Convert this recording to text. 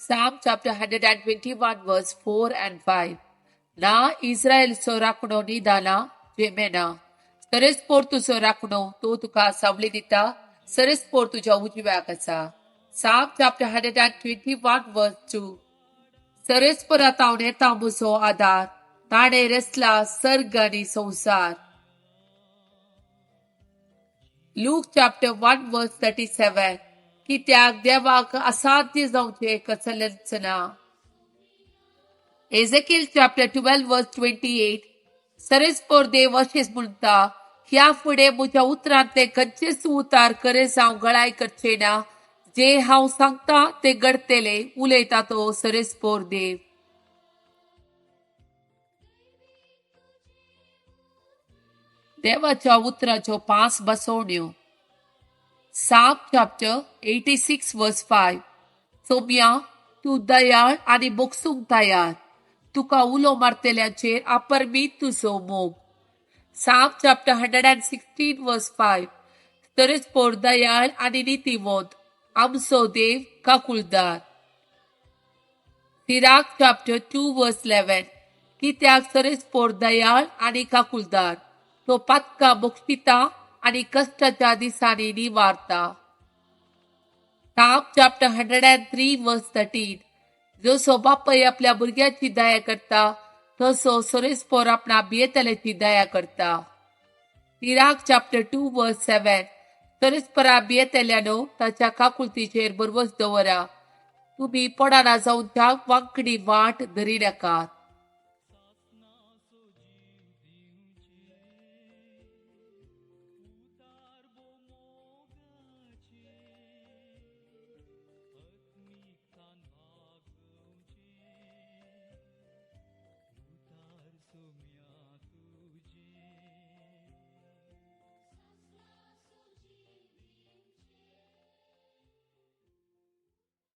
Psalm chapter 121 verse 4 and 5. Na Israel sorakno nidana jemena. Seres por tu sorakno to tuka savli dita. Seres por tuja ujiwa kasa. Psalm chapter 121 verse 2. Seres por ataune tamuso adar. Tane resla sargani sausar. Luke chapter 1 verse 37. कित्याक देवाक असाध्य जावचे कसलेंच ना. Ezekiel chapter 12 verse 28. सरेस्पोर देव अशेंच म्हणटा, ह्या फुडें म्हज्या उतरांतले खंयचेच उतार खरे जावं गळाय करचे ना. जे हांव सांगता ते घडतले, उलयता तो सरेस्पोर देव. देवाच्या उतराच्यो 5 बसवण्यो. Psalm chapter 86 verse 5. सोम्या, तू दयाळ आणि बोगसूंक तयार. तुका उलो मारतेल्यांचेर अपरमीत तुजो मोग. Psalm chapter 116 verse 5. सरेस्पोर दयाळ आणि नितीवंत. आमचो देव काकुळदार. Sirach chapter 2 verse 11. कित्याक सरेस्पोर दयाळ आणि काकुळदार. तो पातका बोगशिता आणि कष्टाच्या दिसांनी निवारता. Psalm chapter 103 verse 13. जसो बापाय आपल्या भुरग्याची दया करता, तसो सरेस्पोर आपणा भियेतल्याची दया करता. Sirach chapter 2 verse 7. सरेस्परा भियेतल्यानो ताच्या काकुळतीचेर भरवस दवरा. तुम्ही पडाना जावन त्या वांकडी वाट धरी नाकात.